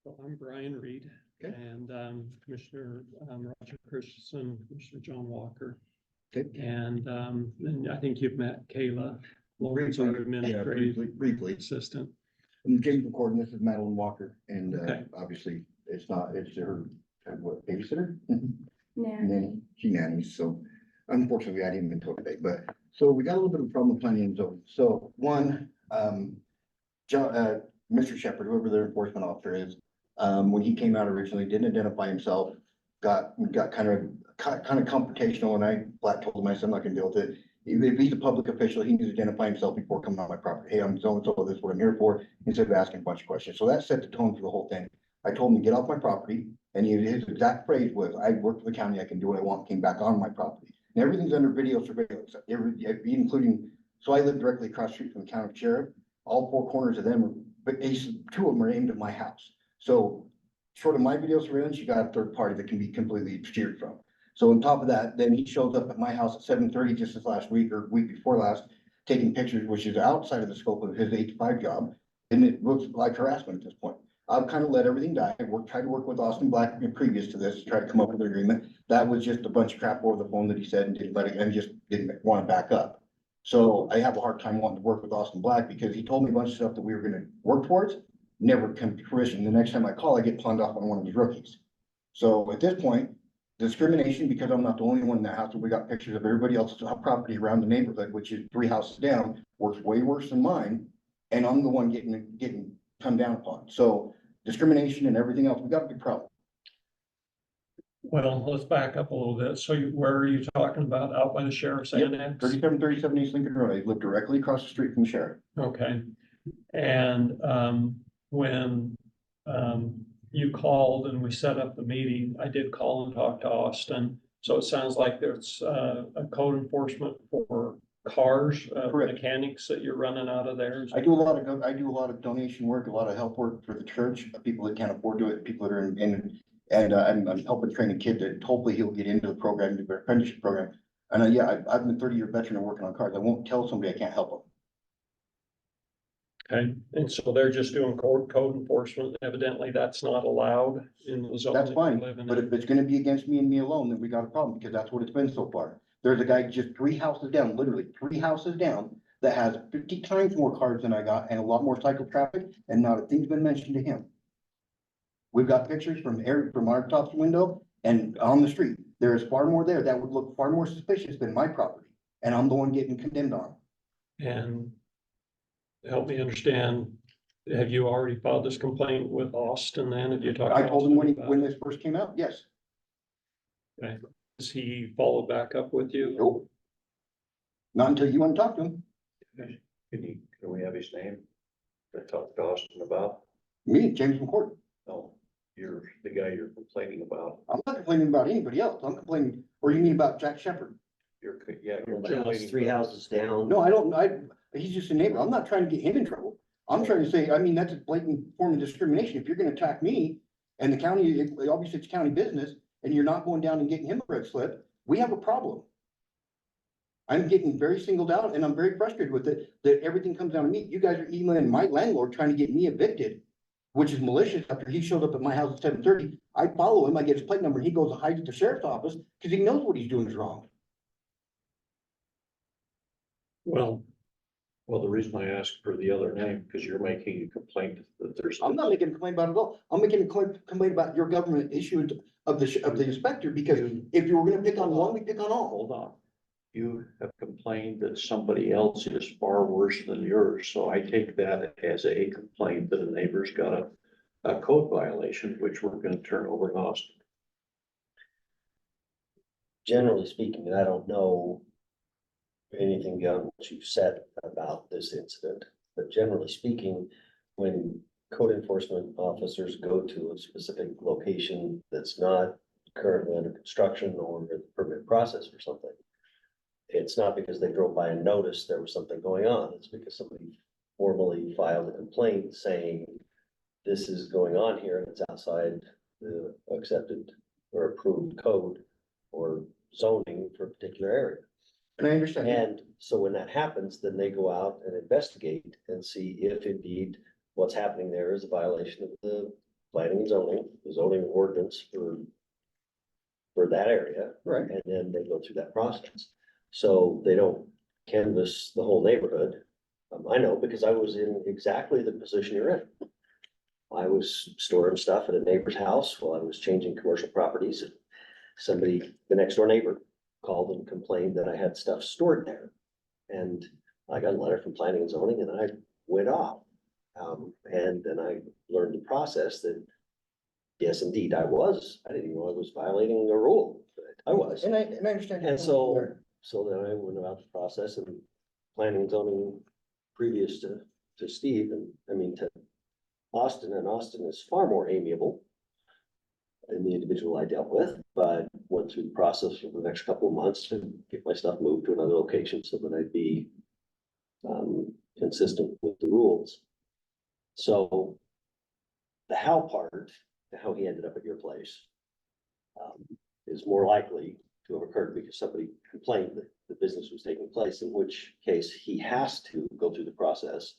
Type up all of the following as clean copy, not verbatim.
Well, I'm Brian Reed, Okay. and Commissioner Roger Christensen, Commissioner John Walker. Okay. And then I think you've met Kayla Lawrence, Briefly, our administrative briefly. assistant. I'm James McCord, and this is Madeline Walker, and Okay. obviously it's her what, babysitter? Nanny. She nannies, so unfortunately I didn't even talk today, but so we got a little bit of a problem with planning and zoning. So one, Mr. Shepherd, whoever their enforcement officer is, when he came out originally, didn't identify himself, got kind of confrontational, and I flat told him, I said, I'm not gonna deal with it. If he's a public official, he needs to identify himself before coming on my property. Hey, I'm so-and-so, this is what I'm here for, instead of asking a bunch of questions. So that set the tone for the whole thing. I told him to get off my property, and his exact phrase was, I work for the county, I can do what I want, came back on my property. And everything's under video surveillance, including, so I live directly across the street from the county sheriff. All four corners of them are, but two of them are aimed at my house. So short of my video surveillance, you got a third party that can be completely steered from. So on top of that, then he shows up at my house at 7:30 just this last week or week before last, taking pictures, which is outside of the scope of his 8 to 5 job. And it looks like harassment at this point. I've kind of let everything die. I tried to work with Austin Black previous to this, to try to come up with an agreement. That was just a bunch of crap over the phone that he said and didn't let it, and just didn't want to back up. So I have a hard time wanting to work with Austin Black because he told me a bunch of stuff that we were gonna work towards, never come to fruition. The next time I call, I get pawned off on one of his rookies. So at this point, discrimination, because I'm not the only one in that house, we got pictures of everybody else's property around the neighborhood, which is 3 houses down, works way worse than mine. And I'm the one getting come down upon. So discrimination and everything else, we got a big problem. Well, let's back up a little bit. So where are you talking about? Out by the sheriff's Yep, annex? 3737 East Lincoln Road. I live directly across the street from the sheriff. Okay. And when you called and we set up the meeting, I did call and talk to Austin. So it sounds like there's a code enforcement for cars, Correct. mechanics that you're running out of there. I do a lot of donation work, a lot of help work for the church, people that can't afford to do it, people that are I'm helping train a kid that hopefully he'll get into the program, the apprenticeship program. And yeah, I've been a 30-year veteran of working on cars. I won't tell somebody I can't help them. Okay, and so they're just doing code enforcement. Evidently, that's not allowed in the zone. That's that fine, you're living but in. if it's gonna be against me and me alone, then we got a problem, because that's what it's been so far. There's a guy just 3 houses down, literally 3 houses down, that has 50 times more cars than I got and a lot more cycle traffic, and not a thing's been mentioned to him. We've got pictures from our top window and on the street. There is far more there that would look far more suspicious than my property, and I'm the one getting condemned on. And help me understand, have you already filed this complaint with Austin then? Have you talked? I to told him Austin when about it? this first came out, yes. Okay. Does he follow back up with you? Nope. Not until you want to talk to him. Can we have his name? To talk to Austin about? Me, James McCord. No, you're the guy you're complaining about. I'm not complaining about anybody else. I'm complaining, or you mean about Jack Shepherd? You're The house 3 houses down. No, I don't, he's just a neighbor. I'm not trying to get him in trouble. I'm trying to say, I mean, that's a blatant form of discrimination. If you're gonna attack me and the county, obviously it's county business, and you're not going down and getting him a red slip, we have a problem. I'm getting very singled out, and I'm very frustrated with it, that everything comes down to me. You guys are emailing my landlord trying to get me evicted, which is malicious. After he showed up at my house at 7:30, I follow him, I get his plate number, and he goes to hide at the sheriff's office because he knows what he's doing is wrong. Well, Well, the reason I asked for the other name, because you're making a complaint that there's. I'm not making a complaint about it at all. I'm making a complaint about your government issue of the inspector, because if you were gonna pick on one, we pick on all. Hold on. You have complained that somebody else is far worse than yours, so I take that as a complaint that a neighbor's got a code violation, which we're gonna turn over to Austin. Generally speaking, and I don't know anything beyond what you've said about this incident, but generally speaking, when code enforcement officers go to a specific location that's not currently under construction or in the permit process or something, it's not because they drove by and noticed there was something going on. It's because somebody formally filed a complaint saying this is going on here and it's outside the accepted or approved code or zoning for a particular area. And I understand. And so when that happens, then they go out and investigate and see if indeed what's happening there is a violation of the planning and zoning, the zoning ordinance for that area. Right. And then they go through that process. So they don't canvass the whole neighborhood. I know because I was in exactly the position you're in. I was storing stuff at a neighbor's house while I was changing commercial properties. And somebody, the next door neighbor, called and complained that I had stuff stored there. And I got a letter from planning and zoning and I went off. And then I learned the process that, yes, indeed, I didn't even know I was violating a rule, but I was. And I understand. And so then I went about the process and planning and zoning previous to Steve and, I mean, to Austin, and Austin is far more amiable than the individual I dealt with, but went through the process for the next couple of months to get my stuff moved to another location so that I'd be consistent with the rules. So the how part, how he ended up at your place, is more likely to have occurred because somebody complained that the business was taking place, in which case he has to go through the process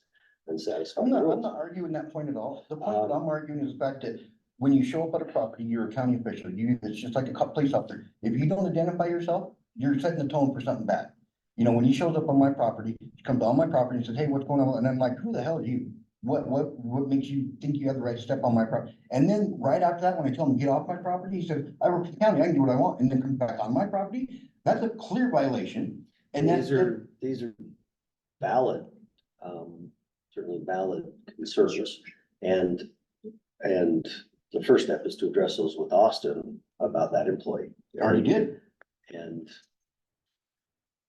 and satisfy I'm the not rules. arguing that point at all. The point that I'm arguing is the fact that when you show up at a property, you're a county official, it's just like a police officer. If you don't identify yourself, you're setting the tone for something bad. You know, when he shows up on my property, he comes on my property and says, hey, what's going on? And I'm like, who the hell are you? What makes you think you have the right to step on my property? And then right after that, when I tell him to get off my property, he says, I work for the county, I can do what I want, and then comes back on my property. That's a clear violation. And These are valid, certainly valid concerns. And the first step is to address those with Austin about that employee. I already did. And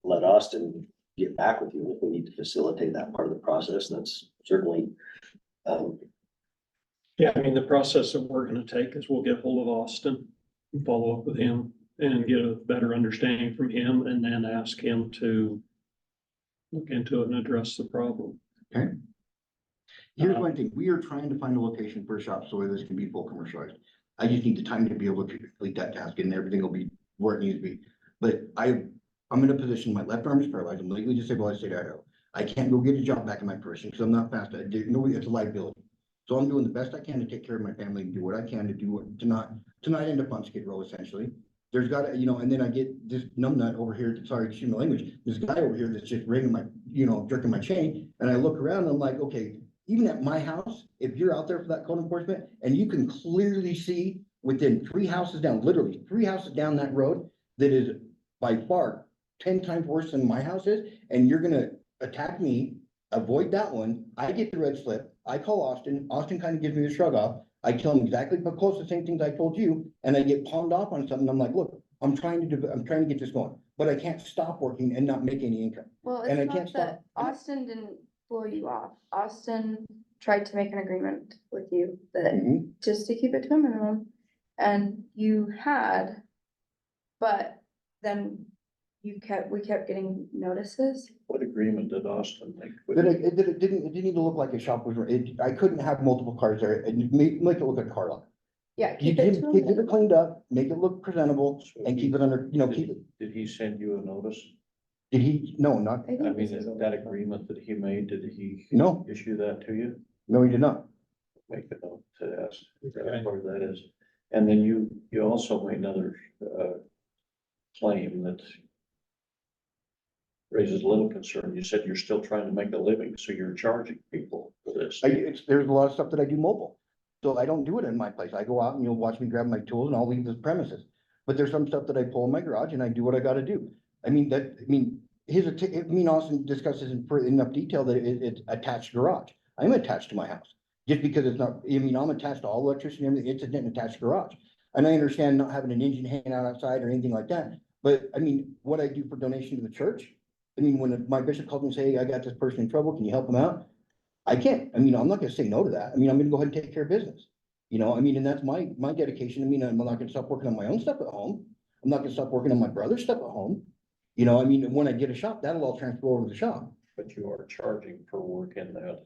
let Austin get back with you if we need to facilitate that part of the process. That's certainly, Yeah, I mean, the process that we're gonna take is we'll get hold of Austin, and follow up with him and get a better understanding from him and then ask him to look into it and address the problem. Okay. Here's one thing, we are trying to find a location for a shop so this can be full commercialized. I just need the time to be able to complete that task and everything will be where it needs to be. But I'm in a position, my left arm is paralyzed, I'm legally disabled, I state Idaho. I can't go get a job back in my profession because I'm not fast. It's a liability. So I'm doing the best I can to take care of my family and do what I can to not end up on skid row essentially. There's got to, and then I get this numbnut over here, sorry, excuse my language, this guy over here that's just ringing my, jerking my chain. And I look around and I'm like, okay, even at my house, if you're out there for that code enforcement and you can clearly see within 3 houses down, literally 3 houses down that road, that is by far 10 times worse than my house is, and you're gonna attack me, avoid that one, I get the red slip, I call Austin kind of gives me a shrug off, I tell him exactly but close the same things I told you, and I get palmed off on something, I'm like, look, I'm trying to get this going, but I can't stop working and not make any income. Well, And I it's can't not that stop- Austin didn't blow you off. Austin tried to make an agreement with you that Mhm. just to keep it to a minimum. And you had, but then we kept getting notices. What agreement did Austin make with That you? it didn't even look like a shop was, I couldn't have multiple cars there and make it look like a car lot. Yeah, You keep it to a keep it minimum. cleaned up, make it look presentable and keep it under, keep it. Did he send you a notice? Did he? No, not, I I think mean, this is that agreement that he made, did he no, issue that to you? no, he did not. Make a note to ask Okay. where that is. And then you also made another claim that raises a little concern. You said you're still trying to make a living, so you're charging people for this. There's a lot of stuff that I do mobile. So I don't do it in my place. I go out and you'll watch me grab my tools and I'll leave the premises. But there's some stuff that I pull in my garage and I do what I gotta do. Austin discusses in enough detail that it's attached garage. I'm attached to my house. Just because it's not, I'm attached to all electricity and everything, it's an attached garage. And I understand not having an engine hanging out outside or anything like that. But what I do for donation to the church, when my bishop calls me and say, hey, I got this person in trouble, can you help them out? I can't, I'm not gonna say no to that. I'm gonna go ahead and take care of business. And that's my dedication. I'm not gonna stop working on my own stuff at home. I'm not gonna stop working on my brother's stuff at home. When I get a shop, that'll all transfer over to the shop. But you are charging for work in that.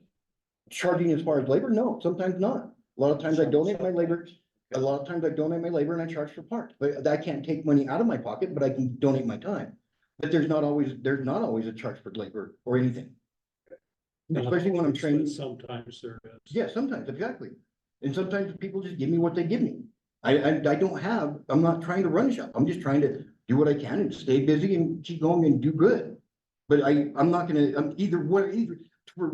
Charging as far as labor? No, sometimes not. A lot of times I donate my labor. A lot of times I donate my labor and I charge for parts, but I can't take money out of my pocket, but I can donate my time. But there's not always a charge for labor or anything. Especially when I'm training. Sometimes there is. Yeah, sometimes, exactly. And sometimes people just give me what they give me. I'm not trying to run a shop. I'm just trying to do what I can and stay busy and keep going and do good. But I'm not gonna,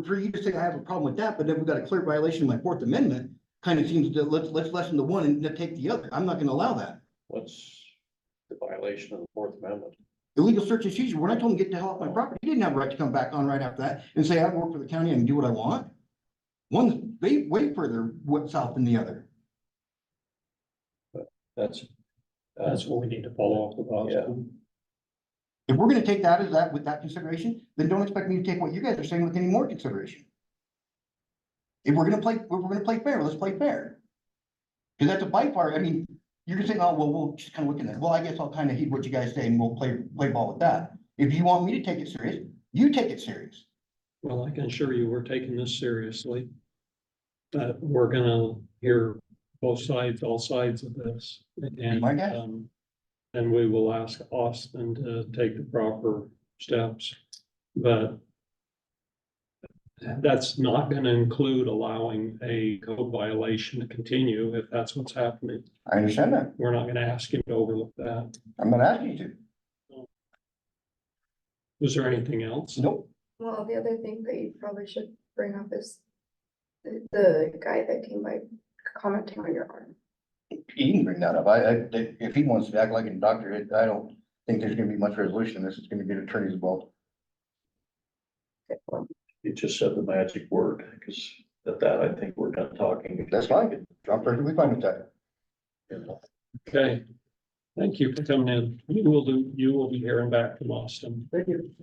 for you to say I have a problem with that, but then we've got a clear violation of my Fourth Amendment, kind of seems to, let's lessen the one and take the other. I'm not gonna allow that. What's the violation of the Fourth Amendment? Illegal search and seizure. When I told him to get the hell off my property, he didn't have a right to come back on right after that and say, I work for the county and do what I want. One's way further south than the other. That's What we need to follow up with Austin. If we're gonna take that as that, with that consideration, then don't expect me to take what you guys are saying with any more consideration. If we're gonna play fair, let's play fair. Cause that's a bite part. I mean, you're gonna say, oh, well, we'll just kind of look at that. Well, I guess I'll kind of heed what you guys say and we'll play ball with that. If you want me to take it serious, you take it serious. Well, I can assure you, we're taking this seriously. That we're gonna hear both sides, all sides of this. And, my guess. and we will ask Austin to take the proper steps. But that's not gonna include allowing a code violation to continue if that's what's happening. I understand that. We're not gonna ask him to overlook that. I'm not asking you to. Was there anything else? Nope. Well, the other thing that you probably should bring up is the guy that came by commenting on your arm. He can bring that up. If he wants to act like a doctor, I don't think there's gonna be much resolution. This is gonna be the attorney's involved. You just said the magic word, because at that, I think we're done talking. That's fine. I'm perfectly fine with that. Okay. Thank you for coming in. You will be hearing back from Austin. Thank you.